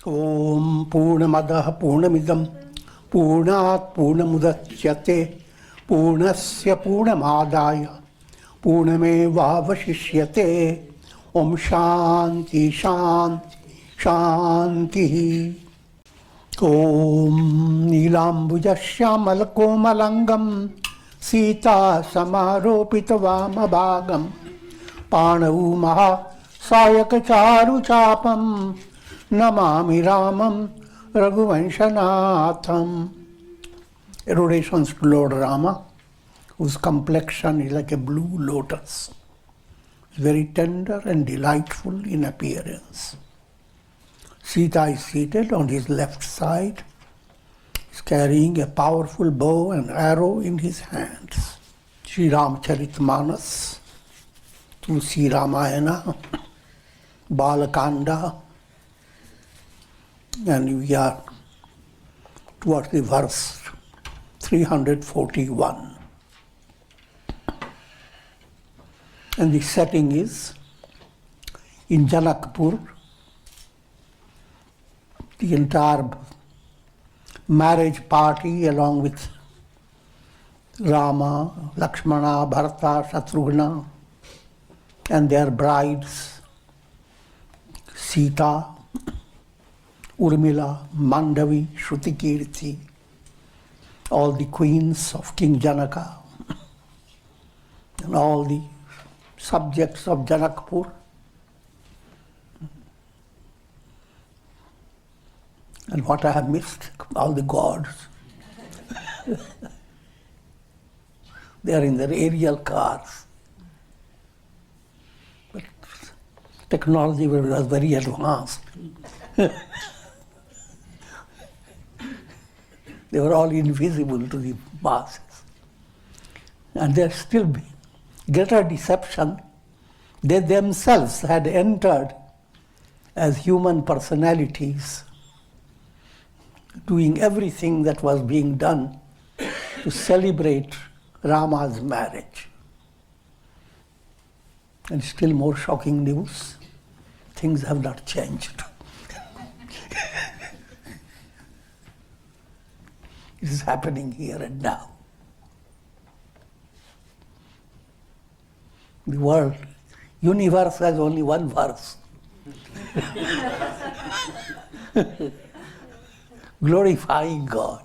Om Purnamadaha Purnamidam Purnat Purnamudachyate Purnasya Purnamadaya Purnamevavashishyate. Om Shanti Shanti Shanti. Om Nilambujasyamalakomalangam Sita Samaropitavamabhagam Panavu Maha Sayakacharu Chapam Namami Ramam Raghuvanshanatham. Erudations to Lord Rama, whose complexion is like a blue lotus, very tender and delightful in appearance. Sita is seated on his left side. He is carrying a powerful bow and arrow in his hands. Shri Ramcharitmanas, Tulsi Ramayana, Balakanda, and we are towards the verse 341. And the setting is in Janakpur. The entire marriage party along with Rama, Lakshmana, Bharata, Shatrugna and their brides, Sita, Urmila, Mandavi, Shrutikirti, all the queens of King Janaka and all the subjects of Janakpur. And what I have missed, all the gods. They are in their aerial cars. But technology was very advanced. They were all invisible to the masses. And there still be greater deception. They themselves had entered as human personalities, doing everything that was being done to celebrate Rama's marriage. And still more shocking news, things have not changed. It is happening here and now. The world, universe has only one verse. Glorifying God.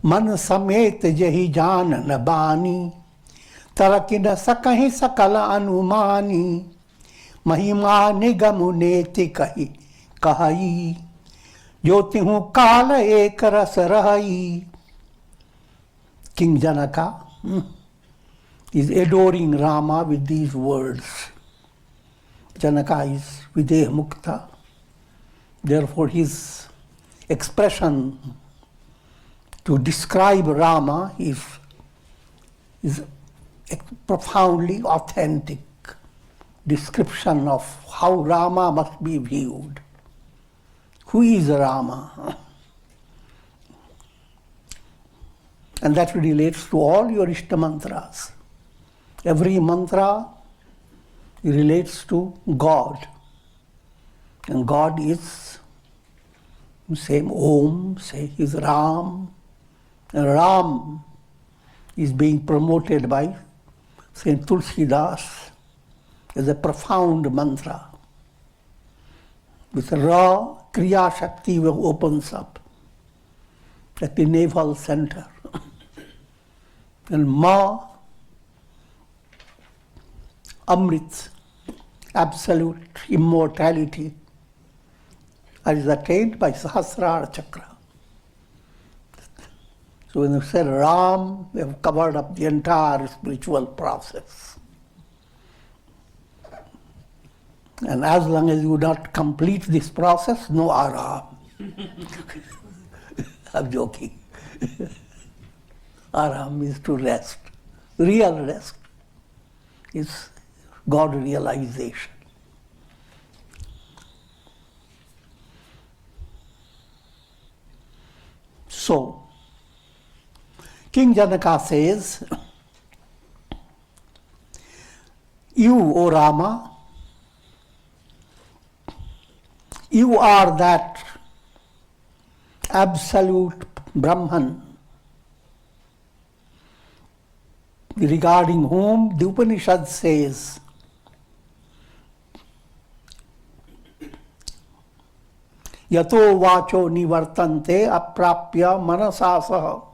Man samet jahi jaan na bani, tarakina sakahi sakala anumani, mahima nigamuneti kahi kahai, jyotihu kala ek ras rahai. King Janaka is adoring Rama with these words. Janaka is Videha Mukta. Therefore his expression to describe Rama is a profoundly authentic description of how Rama must be viewed. Who is Rama? And that relates to all your Ishta mantras. Every mantra relates to God. And God is, same Om, say is Ram. And Ram is being promoted by Saint Tulsidas as a profound mantra. With Ra, Kriya Shakti opens up at the navel center. And Ma, Amrit, absolute immortality, is attained by Sahasrara Chakra. So when you say Ram, we have covered up the entire spiritual process. And as long as you do not complete this process, no Aram. I'm joking. Aram is to rest. Real rest is God realization. So, King Janaka says, you, O Rama, you are that absolute Brahman regarding whom the Upanishad says, yato vacho nivartante aprapya manasasaha.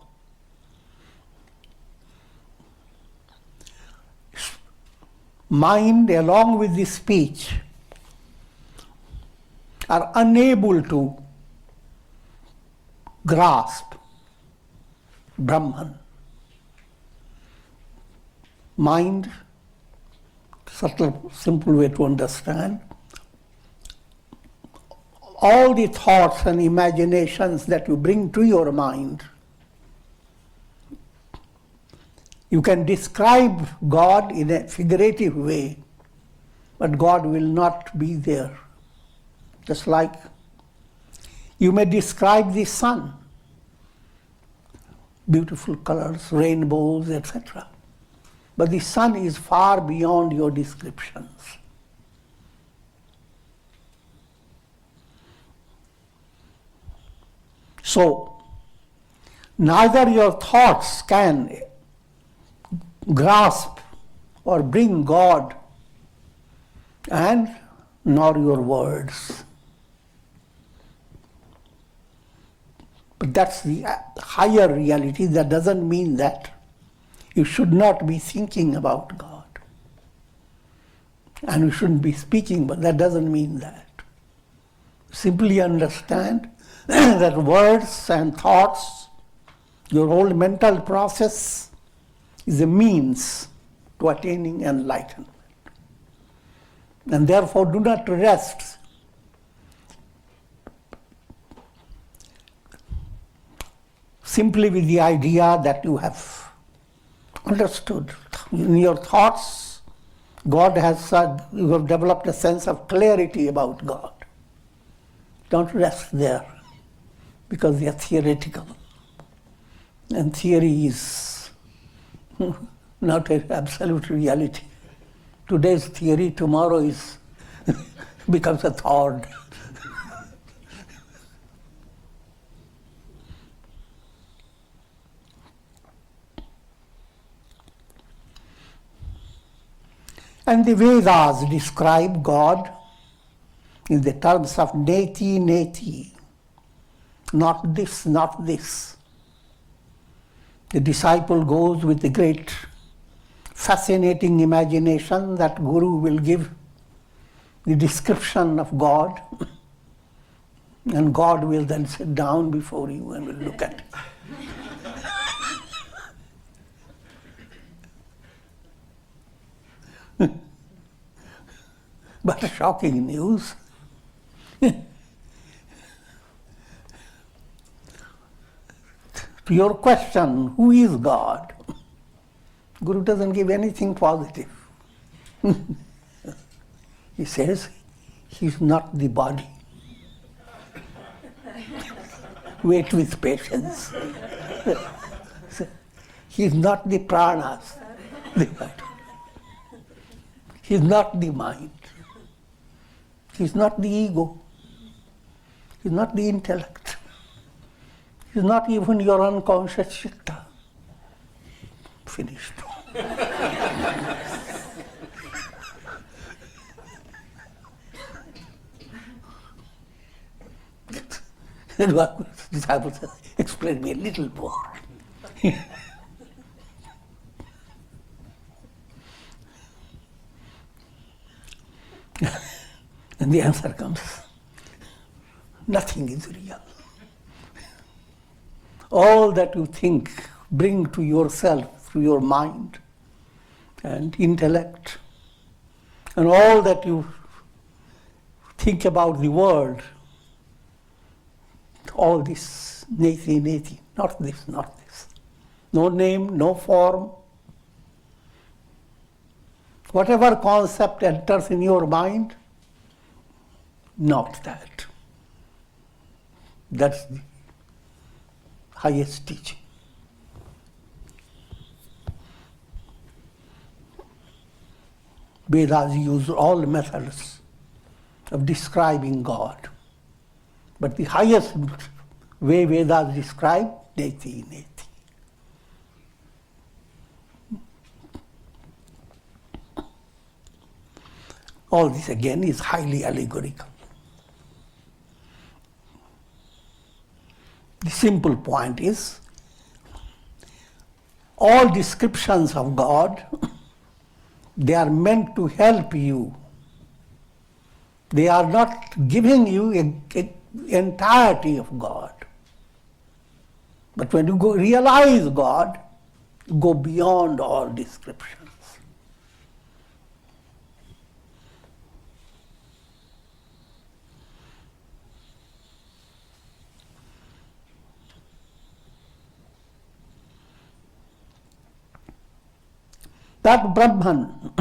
Mind along with the speech are unable to grasp Brahman. Mind, subtle, simple way to understand, all the thoughts and imaginations that you bring to your mind, you can describe God in a figurative way, but God will not be there. Just like you may describe the sun, beautiful colors, rainbows, etc. But the sun is far beyond your descriptions. So, neither your thoughts can grasp or bring God, and nor your words. But that's the higher reality. That doesn't mean that you should not be thinking about God. And you shouldn't be speaking, but that doesn't mean that. Simply understand that words and thoughts, your whole mental process, is a means to attaining enlightenment. And therefore do not rest simply with the idea that you have understood. In your thoughts, God has said, you have developed a sense of clarity about God. Don't rest there, because they are theoretical. And theory is not an absolute reality. Today's theory, tomorrow is becomes a thought. And the Vedas describe God in the terms of neti, neti. Not this, not this. The disciple goes with the great fascinating imagination that Guru will give the description of God, and God will then sit down before you and will look at it. But shocking news. To your question, who is God? Guru doesn't give anything positive. He says, he's not the body. Wait with patience. He's not the pranas. He's not the mind. He's not the ego. He's not the intellect. He's not even your unconscious chitta. Finished. And one disciple says, explain me a little more. And the answer comes, nothing is real. All that you think, bring to yourself through your mind and intellect, and all that you think about the world, all this neti, neti, not this, not this. No name, no form. Whatever concept enters in your mind, not that. That's the highest teaching. Vedas use all methods of describing God. But the highest way Vedas describe, neti, neti. All this again is highly allegorical. The simple point is, all descriptions of God, they are meant to help you. They are not giving you an entirety of God. But when you realize God, you go beyond all descriptions. That Brahman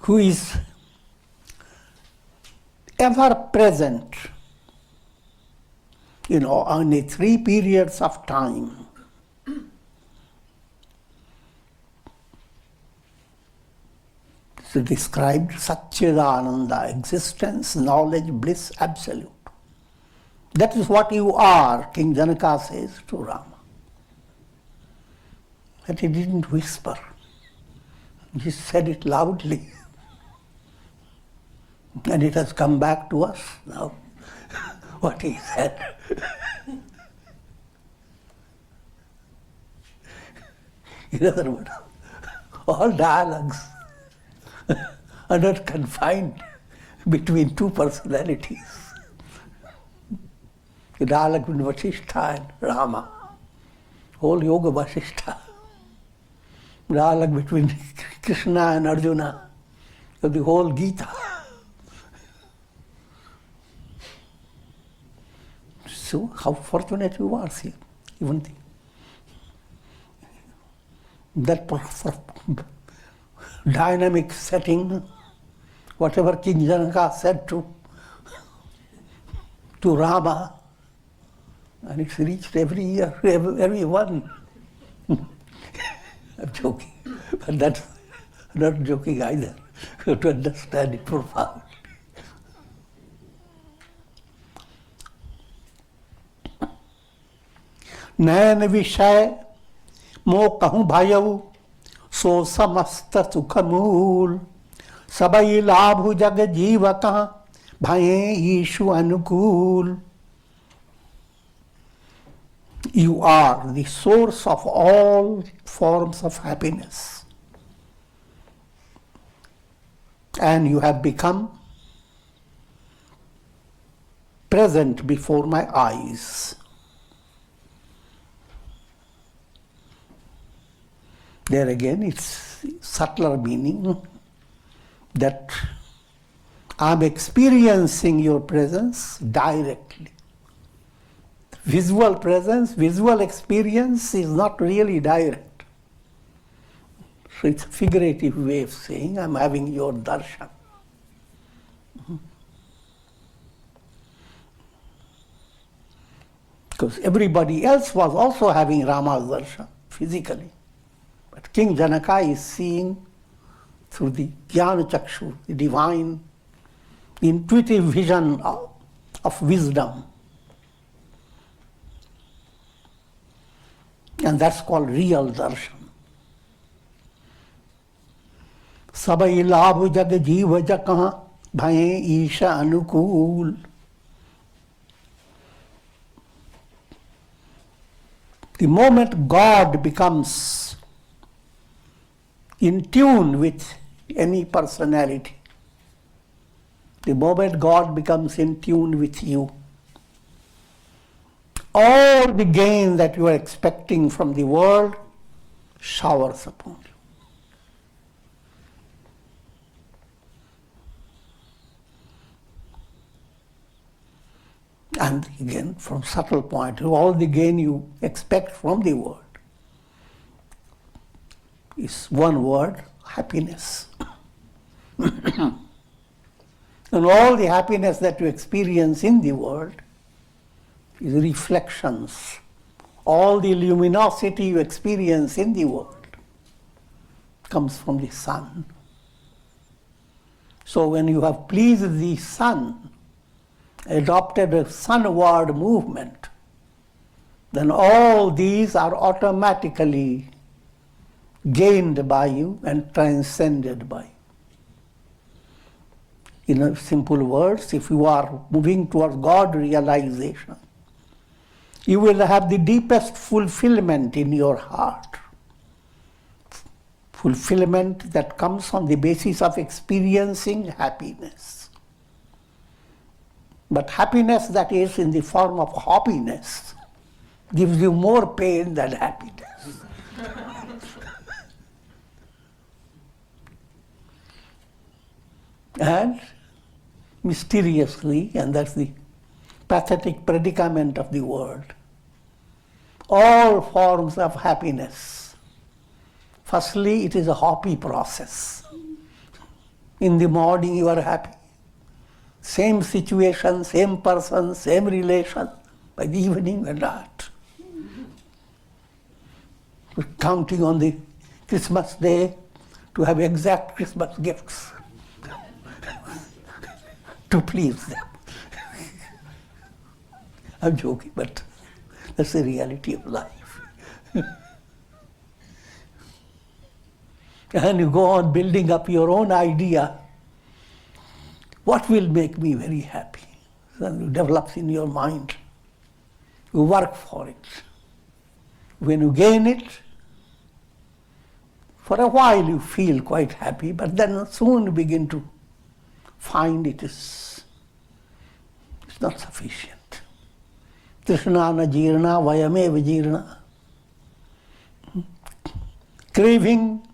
who is ever present, in the 3 periods of time, is described Satchidananda, existence, knowledge, bliss, absolute. That is what you are, King Janaka says to Rama. But he didn't whisper. He said it loudly. And it has come back to us now, what he said. In other words, all dialogues are not confined between 2 personalities. The dialogue between Vasishtha and Rama, whole Yoga Vasishtha. Dialogue between Krishna and Arjuna, of the whole Gita. So, how fortunate you are, see, even that dynamic setting, whatever King Janaka said to Rama, and it's reached every year, everyone. I'm joking, but that's not joking either. You have to understand it profoundly. नैन विषय मो कहूँ भायऊ सो समस्त सुख मूल सबई लाभ जग जीवक भये ईशु अनुकूल. You are the source of all forms of happiness. And you have become present before my eyes. There again, it's subtler meaning that I'm experiencing your presence directly. Visual presence, visual experience is not really direct. So it's a figurative way of saying I'm having your darshan. Because everybody else was also having Rama's darshan physically. But King Janaka is seeing through the jnana chakshu, the divine, intuitive vision of wisdom. And that's called real darshan. Sabai labh jag jeev jaka bhaye isha anukul. The moment God becomes in tune with any personality, the moment God becomes in tune with you, all the gain that you are expecting from the world showers upon you. And again, from subtle point of view, all the gain you expect from the world is one word, happiness. And all the happiness that you experience in the world is reflections. All the luminosity you experience in the world comes from the sun. So when you have pleased the sun, adopted a sunward movement, then all these are automatically gained by you and transcended by you. In simple words, if you are moving towards God realization, you will have the deepest fulfillment in your heart. Fulfillment that comes on the basis of experiencing happiness. But happiness that is in the form of happiness gives you more pain than happiness. And mysteriously, and that's the pathetic predicament of the world, all forms of happiness, firstly, it is a happy process. In the morning you are happy. Same situation, same person, same relation. By the evening you are not. We're counting on the Christmas day to have exact Christmas gifts to please them. I'm joking, but that's the reality of life. And you go on building up your own idea. What will make me very happy? Then it develops in your mind. You work for it. When you gain it, for a while you feel quite happy, but then soon you begin to find it's not sufficient. Trishna na jirna, vayameva jirna. Craving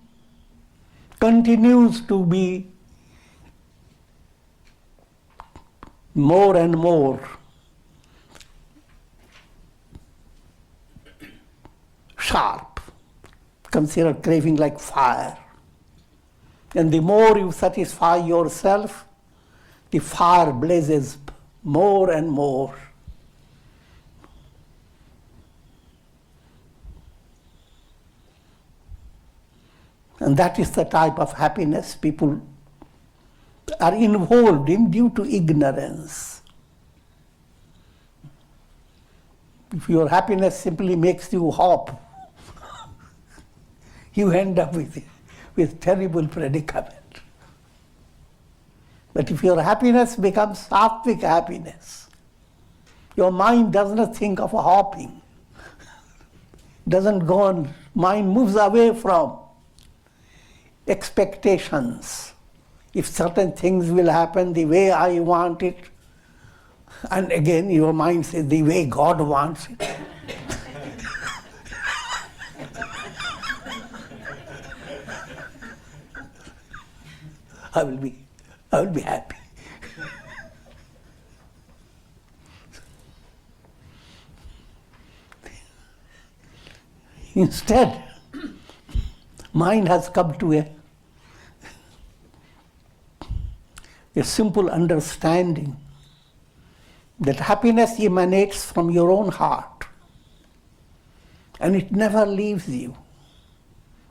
continues to be more and more sharp. Consider craving like fire. And the more you satisfy yourself, the fire blazes more and more. And that is the type of happiness people are involved in due to ignorance. If your happiness simply makes you hop, you end up with terrible predicament. But if your happiness becomes sattvic happiness, your mind does not think of hopping, doesn't go on, mind moves away from expectations. If certain things will happen the way I want it, and again your mind says the way God wants it. I will be happy. Instead, mind has come to a simple understanding that happiness emanates from your own heart and it never leaves you.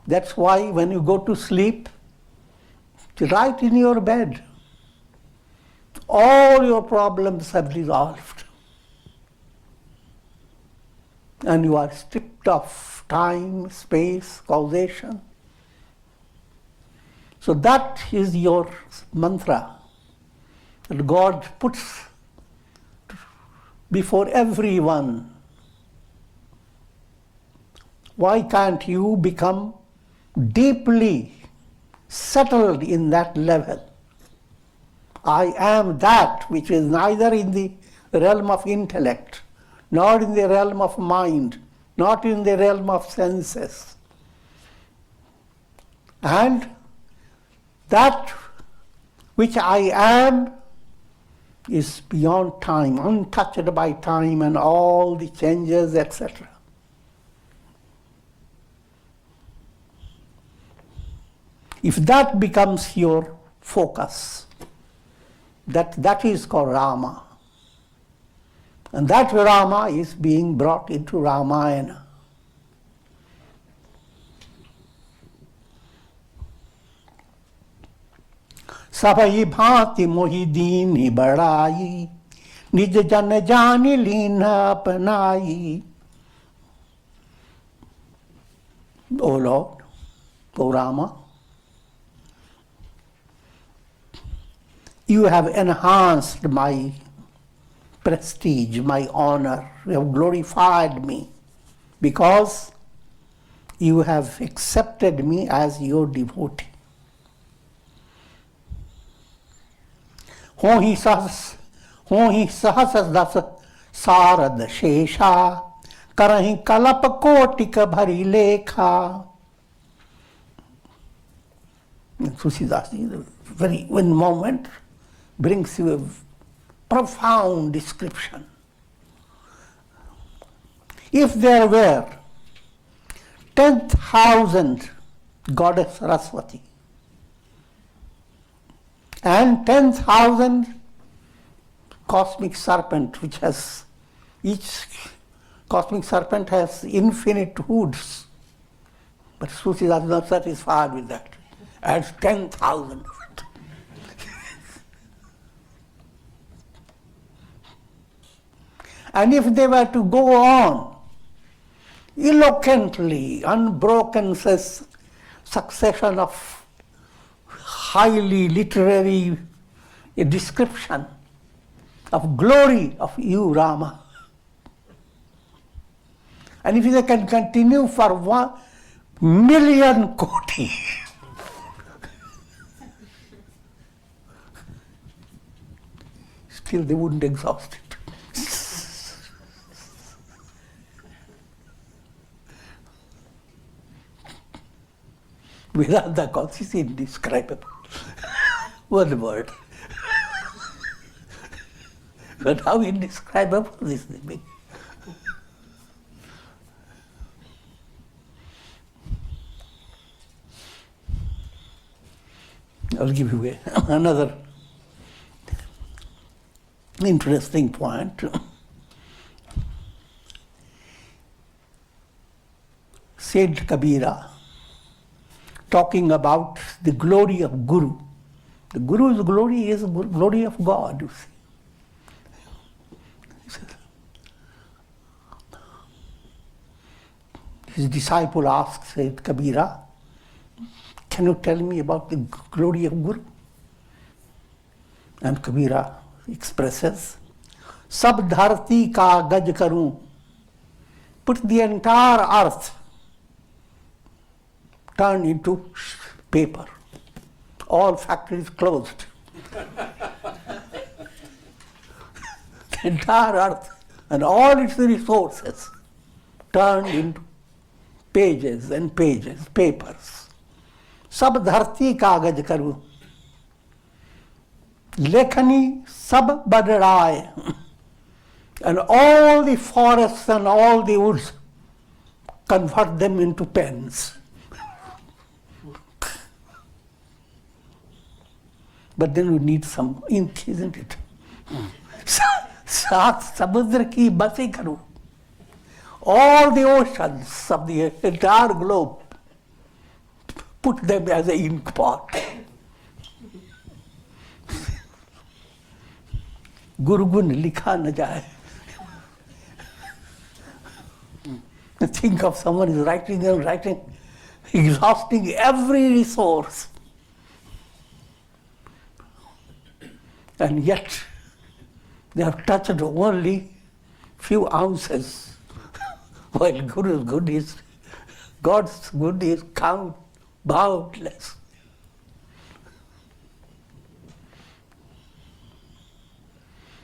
That's why when you go to sleep, right in your bed, all your problems have resolved. And you are stripped of time, space, causation. So that is your mantra that God puts before everyone. Why can't you become deeply settled in that level? I am that which is neither in the realm of intellect, nor in the realm of mind, not in the realm of senses. And that which I am is beyond time, untouched by time and all the changes, etc. If that becomes your focus, that is called Rama. And that Rama is being brought into Ramayana. Sabai bhati mohi dini badai, nij jan jani lina panai. O Lord, O Rama, you have enhanced my prestige, my honor. You have glorified me because you have accepted me as your devotee. Ho hi sahas das sarad shesha, karahi kalap kotika bhari lekha. Tulsidas, very one moment, brings you a profound description. If there were 10,000 goddess Saraswati and 10,000 cosmic serpent, which has, each cosmic serpent has infinite hoods, but Tulsidas is not satisfied with that. Adds 10,000 of it. And if they were to go on eloquently, unbroken succession of highly literary description of glory of you, Rama, and if they can continue for 1,000,000 koti, still they wouldn't exhaust it. Vedanta calls it indescribable. One word. But how indescribable is the thing? I'll give you another interesting point. Saint Kabira, talking about the glory of Guru. The Guru's glory is the glory of God, you see. His disciple asks Saint Kabira, can you tell me about the glory of Guru? And Kabira expresses, Sab dharti ka gaj karu, put the entire earth, turn into paper. All factories closed. The entire earth and all its resources turned into pages and pages, papers. Sab dharti kagaj karu. Lekhani sab badrai. And all the forests and all the woods, convert them into pens. But then we need some ink, isn't it? Saat samudra ki basi karu. All the oceans of the entire globe, put them as an ink pot. Guru gun likha na jaye. Think of someone is writing and writing, exhausting every resource. And yet, they have touched only few ounces, while Guru's good is, God's good is boundless.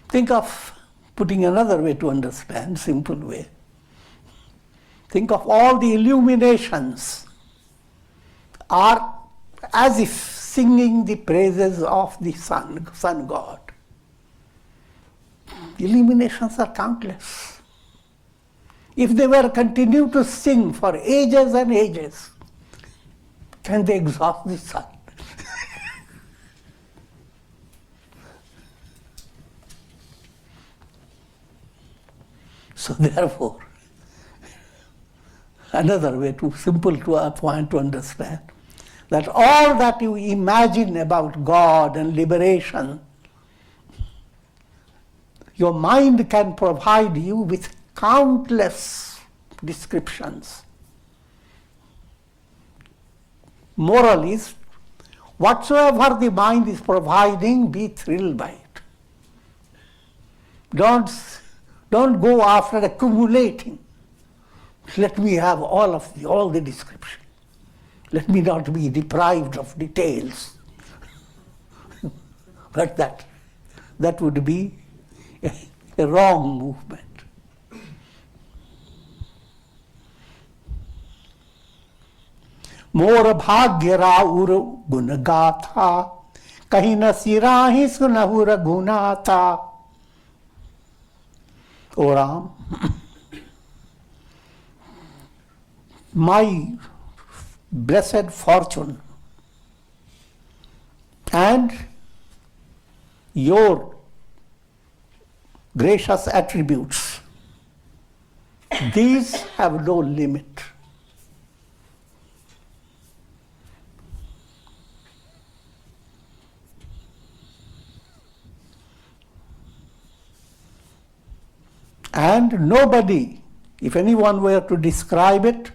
Think of putting another way to understand, simple way. Think of all the illuminations are as if singing the praises of the sun god. Illuminations are countless. If they were continue to sing for ages and ages, can they exhaust the sun? So therefore, another way too simple to a point to understand, that all that you imagine about God and liberation, your mind can provide you with countless descriptions. Moral is, whatsoever the mind is providing, be thrilled by it. Don't go after accumulating. Let me have all the description. Let me not be deprived of details. But that would be a wrong movement. मोर भाग्य राउर गुण गाथा कहीं न सिराही सुनहु Raghunatha. O Ram, my blessed fortune and your gracious attributes, these have no limit. And nobody, if anyone were to describe it,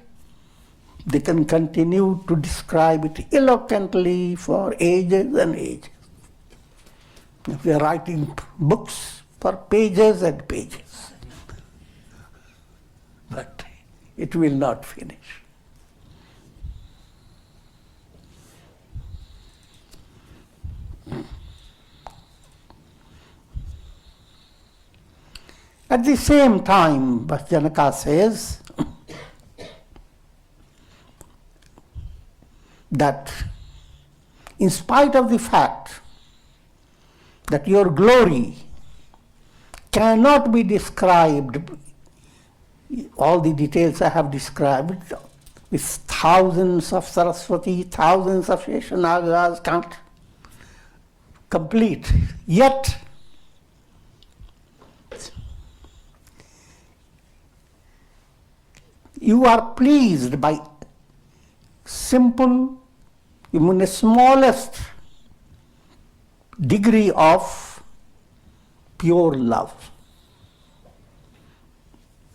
they can continue to describe it eloquently for ages and ages. They are writing books for pages and pages. But it will not finish. At the same time, Janaka says that in spite of the fact that your glory cannot be described, all the details I have described, with thousands of Saraswati, thousands of Sheshanagas, can't complete. Yet, you are pleased by simple, even the smallest degree of pure love.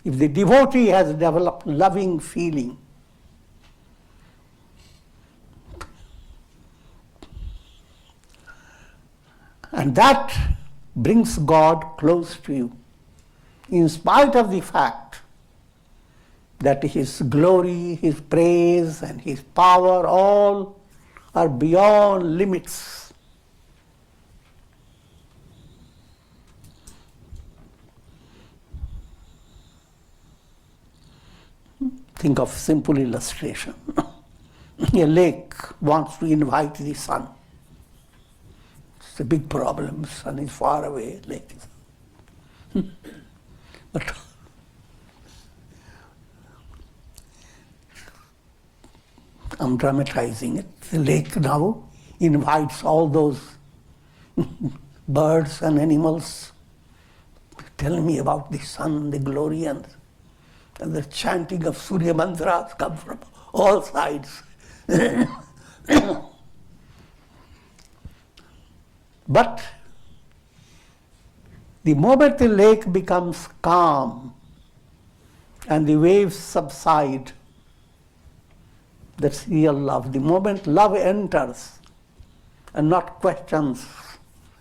If the devotee has developed loving feeling, and that brings God close to you, in spite of the fact that His glory, His praise, and His power all are beyond limits. Think of simple illustration. A lake wants to invite the sun. It's a big problem. Sun is far away, lake is. But I'm dramatizing it. The lake now invites all those birds and animals. Tell me about the sun, the glory, and the chanting of Surya mantras come from all sides. But the moment the lake becomes calm and the waves subside, that's real love. The moment love enters and not questions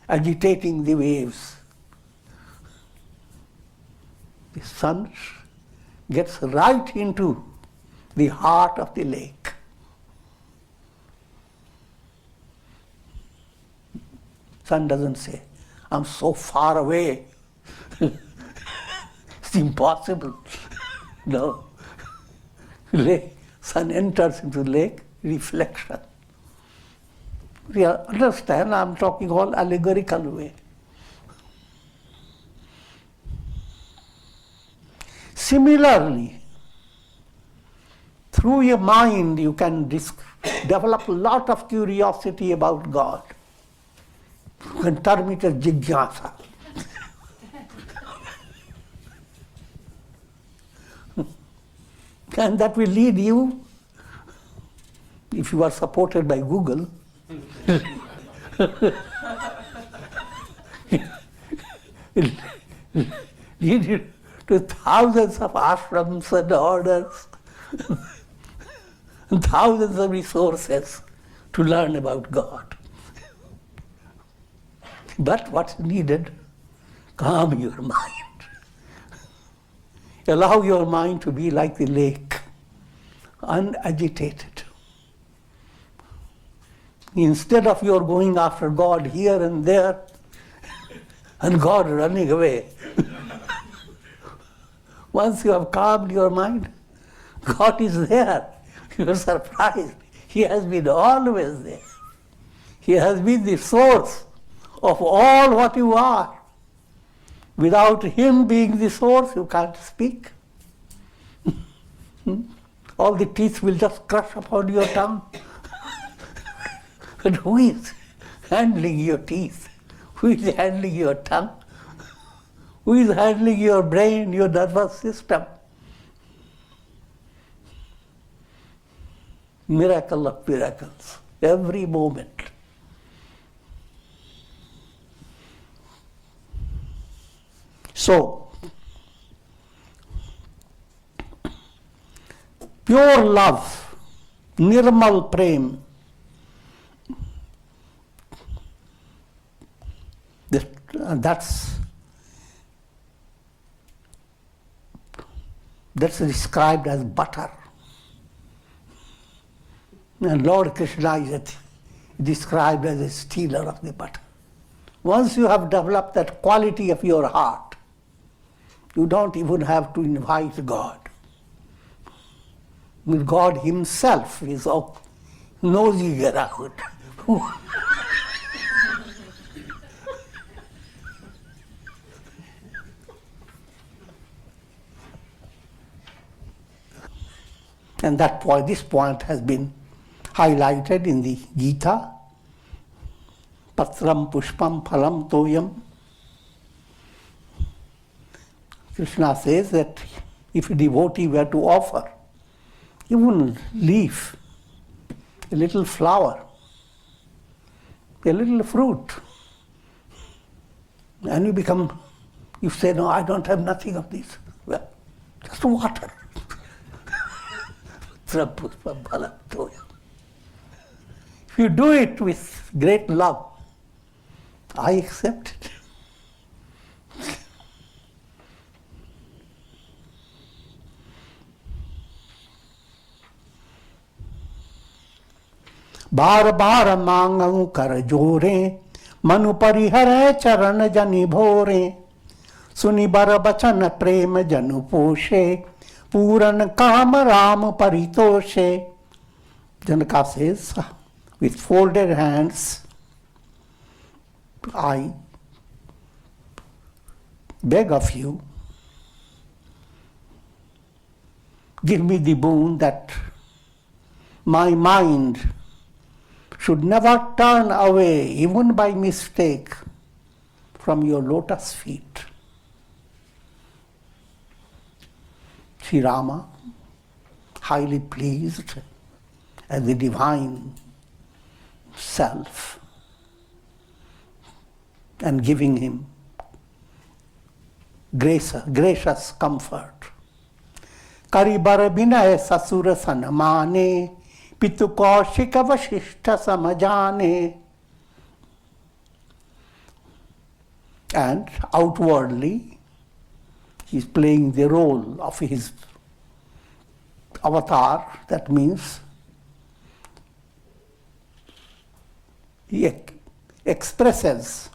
agitating the waves, the sun gets right into the heart of the lake. Sun doesn't say, I'm so far away. It's impossible. No. Sun enters into the lake, reflection. You understand, I'm talking all allegorical way. Similarly, through your mind you can develop a lot of curiosity about God. You can term it as jigyasa. And that will lead you, if you are supported by Google, lead you to thousands of ashrams and orders, and thousands of resources to learn about God. But what's needed? Calm your mind. Allow your mind to be like the lake, unagitated. Instead of your going after God here and there, and God running away, once you have calmed your mind, God is there. You are surprised. He has been always there. He has been the source of all what you are. Without Him being the source, you can't speak. All the teeth will just crush upon your tongue. But who is handling your teeth? Who is handling your tongue? Who is handling your brain, your nervous system? Miracle of miracles, every moment. So, pure love, nirmal prem, that's described as butter. And Lord Krishna is described as a stealer of the butter. Once you have developed that quality of your heart, you don't even have to invite God. God Himself is nosing around. And this point has been highlighted in the Gita. Patram pushpam phalam toyam. Krishna says that if a devotee were to offer even leaf, a little flower, a little fruit, and you say, no, I don't have nothing of this. Well, just water. If you do it with great love, I accept it. बार बार मांगू कर जोरे मनु परिहर चरण जनि भोरे सुनि बर बचन प्रेम जनु पोषे पूरन काम Ram परितोषे. Janaka says, with folded hands, I beg of you, give me the boon that my mind should never turn away, even by mistake, from your lotus feet. Sri Rama, highly pleased as the divine self, and giving him gracious comfort. Karibar binay sasura sanamane pitu kaushika vashishta samajane. And outwardly, he is playing the role of his avatar. That means he expresses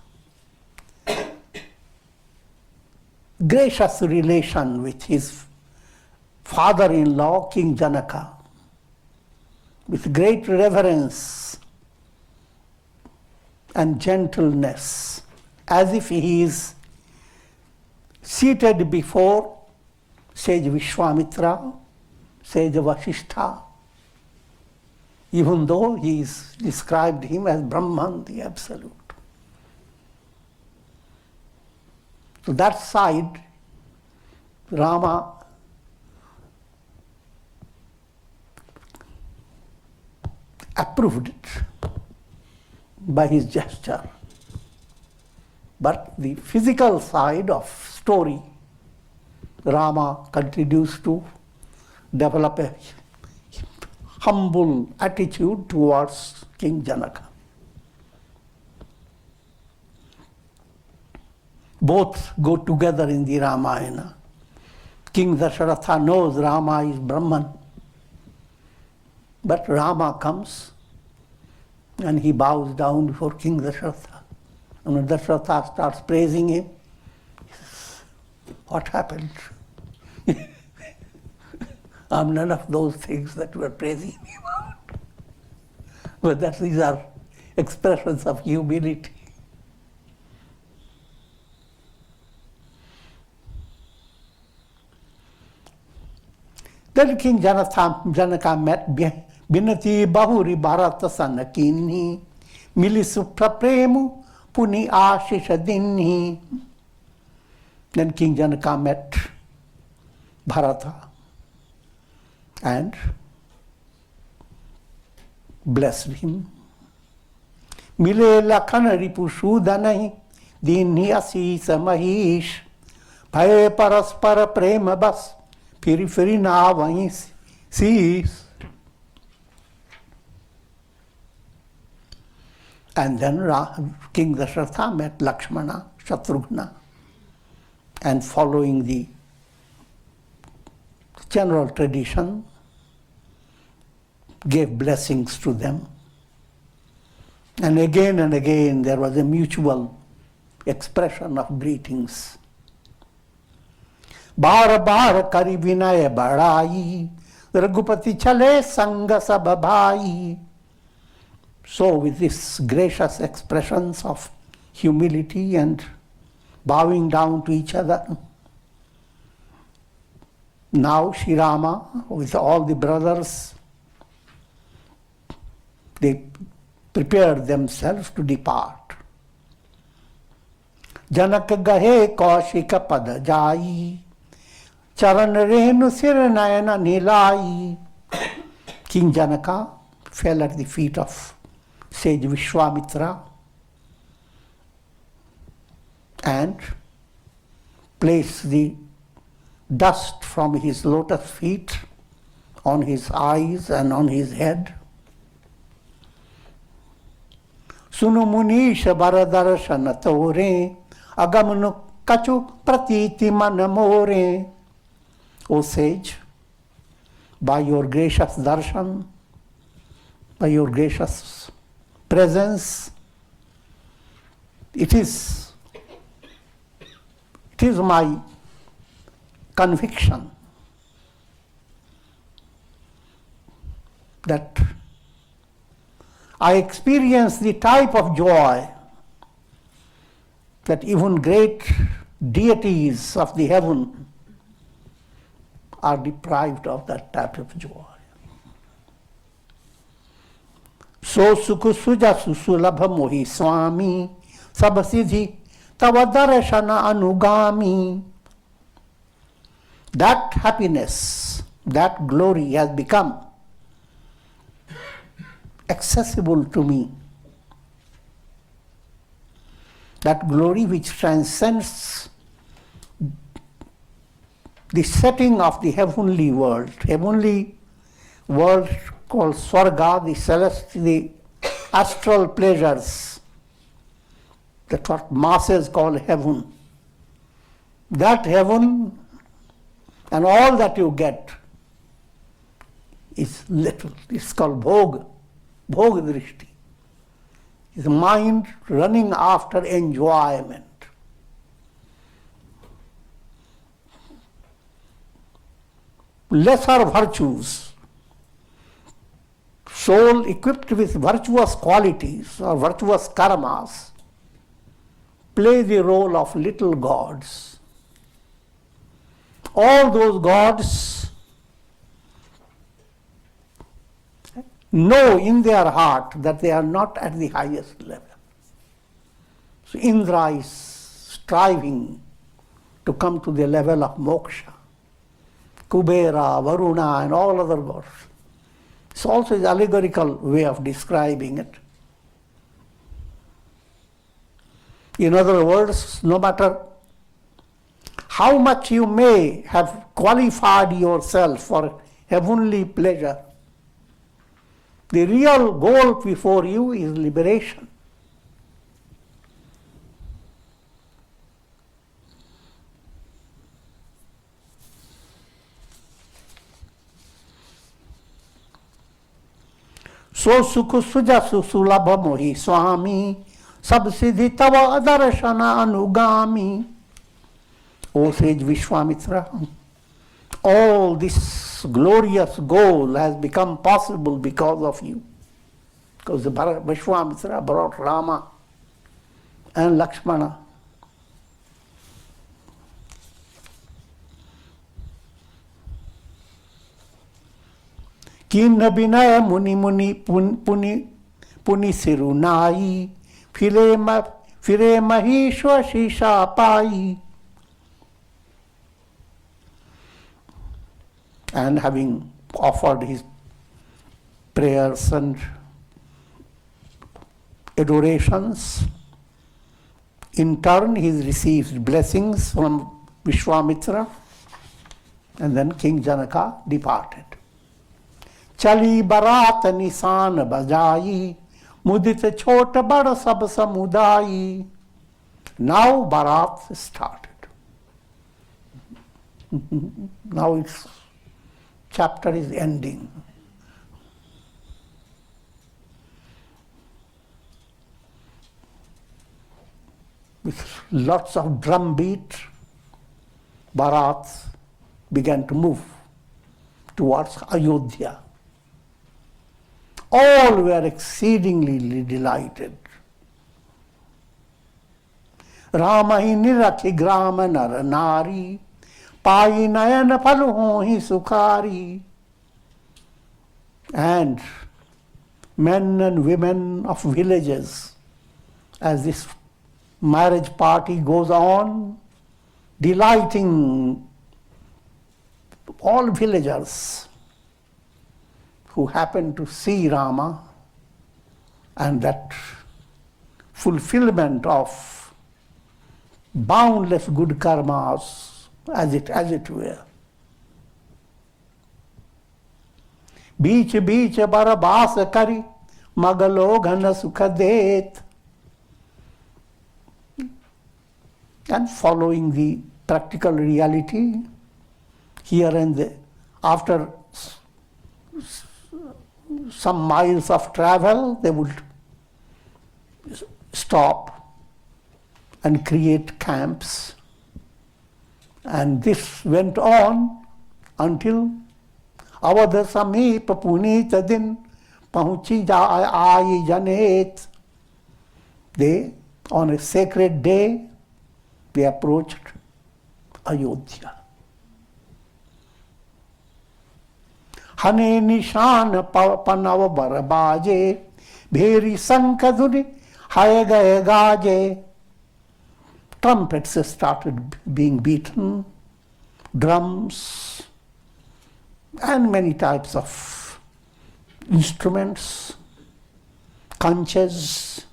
gracious relation with his father-in-law, King Janaka, with great reverence and gentleness, as if he is seated before Sage Vishwamitra, Sage Vasishtha, even though he is described him as Brahman, the Absolute. So that side, Rama approved it by his gesture. But the physical side of story, Rama continues to develop a humble attitude towards King Janaka. Both go together in the Ramayana. King Dasharatha knows Rama is Brahman, but Rama comes and he bows down before King Dasharatha. And when Dasharatha starts praising him, he says, "What happened? I'm none of those things that you are praising me about." But these are expressions of humility. Then King Janaka met Binati Bahuri Bharata Sanakini Milisu Prapremu Puni Ashishadini. Then King Janaka met Bharata and blessed him. Mile Lakhana Ripushu Danahi Dini Asisa Mahish Bhaye Paraspara Prema Bas Piri na vahi sees. And then King Dasharatha met Lakshmana, Shatrughna, and following the general tradition, gave blessings to them. And again there was a mutual expression of greetings. बार बार करी विनय बढ़ाई रघुपति चले संग सब भाई. So with these gracious expressions of humility and bowing down to each other, now Shri Rama with all the brothers, they prepared themselves to depart. Janak gahe kaushika pada jai Charan renu sir nayana nilai. King Janaka fell at the feet of Sage Vishwamitra and placed the dust from his lotus feet on his eyes and on his head. Sunu munisha baradarshana tore agamanu kachu pratiti manamore. O sage, by your gracious darshan, by your gracious presence, it is my conviction that I experience the type of joy that even great deities of the heaven are deprived of that type of joy. So sukhu suja susulabha mohi swami sabasiddhi tavadarashana anugami. That happiness, that glory has become accessible to me. That glory which transcends the setting of the heavenly world called Swarga, the celestial, the astral pleasures, that's what masses call heaven. That heaven and all that you get is little. It's called bhog drishti. It's mind running after enjoyment. Lesser virtues, soul equipped with virtuous qualities or virtuous karmas, play the role of little gods. All those gods know in their heart that they are not at the highest level. So Indra is striving to come to the level of moksha. Kubera, Varuna and all other gods It's also an allegorical way of describing it. In other words, no matter how much you may have qualified yourself for heavenly pleasure, the real goal before you is liberation. So sukh sujasu sulabha mohi swami sab siddhi tava adarshana anugami. O sage Vishwamitra, all this glorious goal has become possible because of you. Because the Vishwamitra brought Rama and Lakshmana. Kinna binaya muni muni puni sirunai fire mahishwa shisha pai. And having offered his prayers and adorations, in turn he received blessings from Vishwamitra, and then King Janaka departed. Chali barat nisan bajayi, mudit chota bada sab samudayi. Now Bharat started. Now its chapter is ending. With lots of drum beat, Bharat began to move towards Ayodhya. All were exceedingly delighted. Ramayan nirakhi grama nar nari, pai nayan phalu hohi sukhari. And men and women of villages, as this marriage party goes on, delighting all villagers who happen to see Rama, and that fulfillment of boundless good karmas, as it were. Beach barabas kari magalo ghana sukha det. And following the practical reality, here and there, after some miles of travel, they would stop and create camps. And this went on until avadha sameep punita din pahuchi aayi janet. They, on a sacred day, they approached Ayodhya. Hane nishan panav barabaje, bheri sankaduni haye gaye gaje. Trumpets started being beaten, drums, and many types of instruments, kanchas.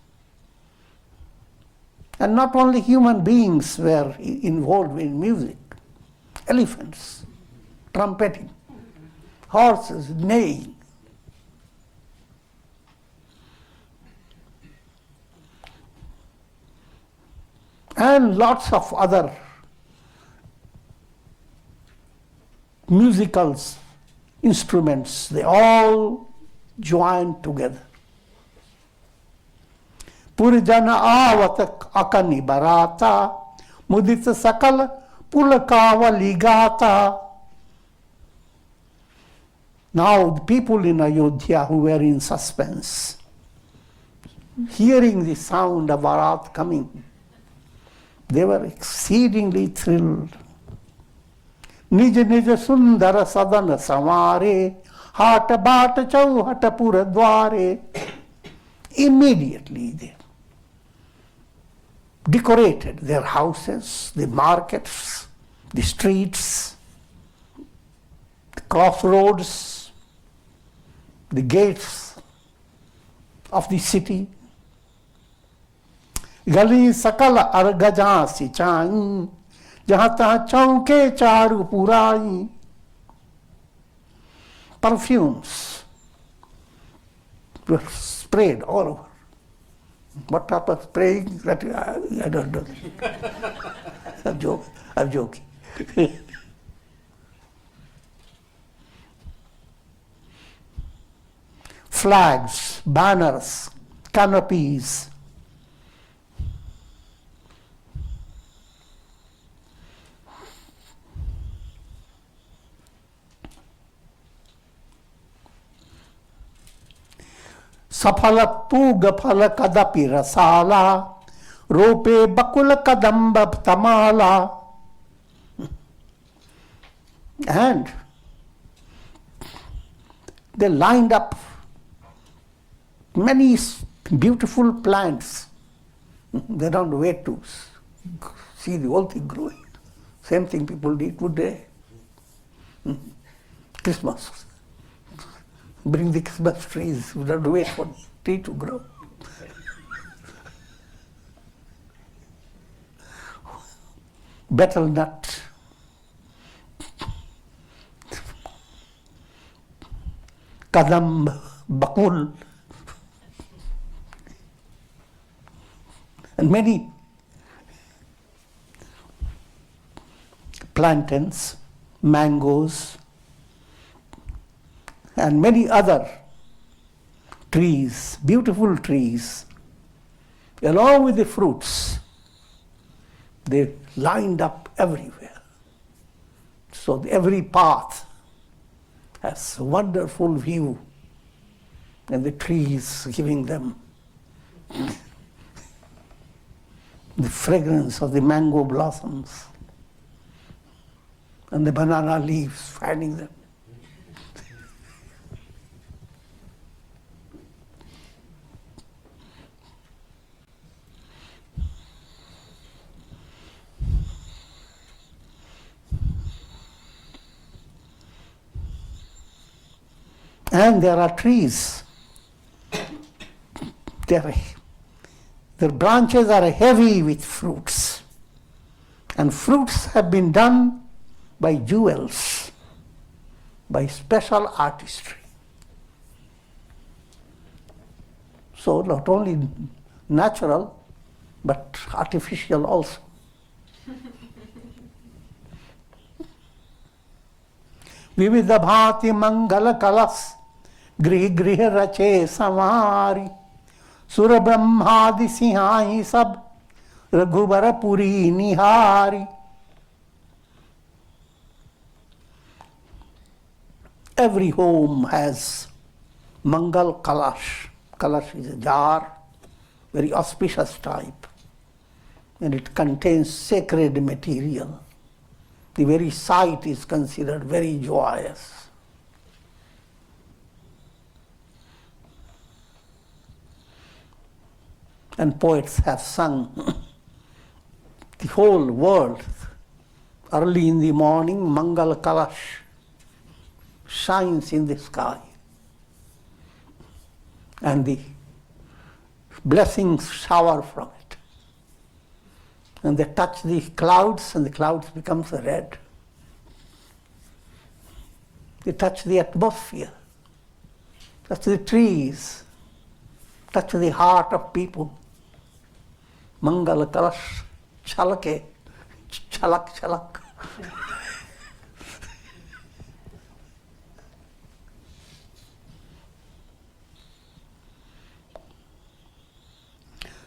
And not only human beings were involved in music, elephants, trumpeting, horses neighing. And lots of other musical instruments, they all joined together. Purijana avat akani barata, mudita sakala pulakava ligata. Now the people in Ayodhya who were in suspense, hearing the sound of Bharat coming, they were exceedingly thrilled. Nija nija sundara sadana samare, hata bata chau hata pura dware. Immediately they decorated their houses, the markets, the streets, the crossroads. the gates of the city. Gali sakala argaja si chai, jahan tahan chauke charu purai. Perfumes were sprayed all over. What type of spraying? That I don't know. I'm joking. Flags, banners, canopies. Saphala puga phala kadapi rasala, rope bakula kadamba tamala. And they lined up many beautiful plants. They don't wait to see the whole thing growing. Same thing people did today. Christmas. Bring the Christmas trees. We don't wait for the tree to grow. Betel nut. Kadam, bakul. And many plantains, mangoes, and many other trees, beautiful trees, along with the fruits. They lined up everywhere. So every path has a wonderful view, and the trees giving them the fragrance of the mango blossoms, and the banana leaves fanning them. And there are trees. Their branches are heavy with fruits. And fruits have been done by jewels, by special artistry. So not only natural, but artificial also. Vividha bhati mangala kalas, grih grih rache samari, sura brahmadi sinhahi sab, raghubara puri nihari. Every home has mangal kalash. Kalash is a jar, very auspicious type, and it contains sacred material. The very sight is considered very joyous. And poets have sung the whole world. Early in the morning, Mangal Kalash shines in the sky, and the blessings shower from it. And they touch the clouds, and the clouds becomes red. They touch the atmosphere, touch the trees, touch the heart of people. Mangal Kalash chalake, chalak chalak.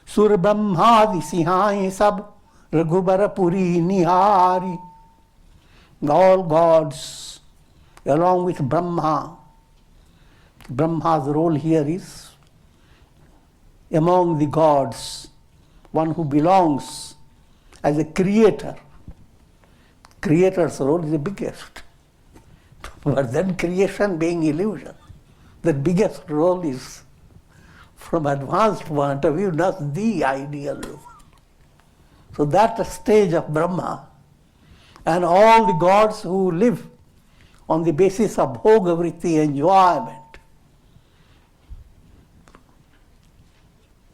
Sur Brahmadi Sihai Sab Raghubara Puri Nihari. All gods, along with Brahma. Brahma's role here is among the gods, one who belongs as a creator. Creator's role is the biggest. But then creation being illusion, the biggest role is, from advanced point of view, not the ideal role. So that stage of Brahma and all the gods who live on the basis of bhoga vritti, enjoyment,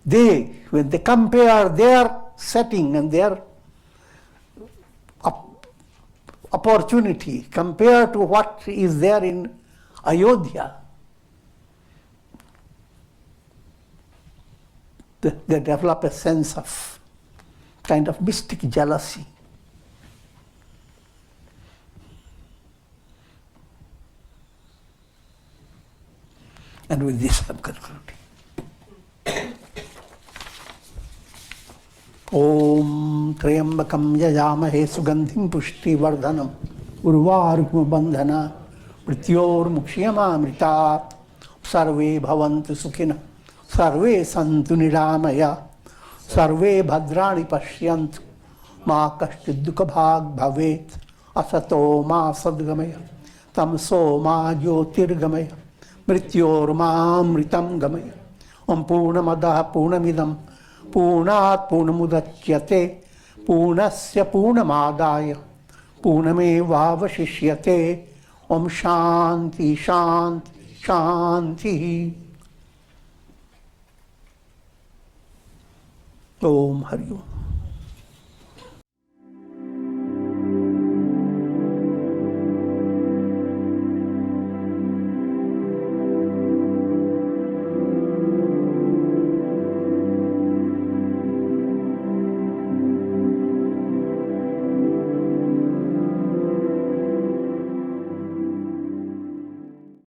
when they compare their setting and their opportunity compared to what is there in Ayodhya, they develop a sense of kind of mystic jealousy. And with this I'm concluding. Om Triambakam Yajamahe Sugandhim Pushti Vardhanam Urvarukma Bandhana Prityor Mukshiyamamrita Sarve Bhavantu Sukhina Sarve Santu Niramaya Sarve Bhadrani Pashyantu Ma Kashchid Dukha Bhag Bhavet Asato Ma Sadgamaya Tamso Ma Jyotirgamaya Mrityor Ma Mritam Gamaya Om Purnamadaha Purnamidam Purnat Purnamudachyate Purnasya Purnamadaya Purnamevavashishyate Om Shanti Shanti Shanti Om Hari Om.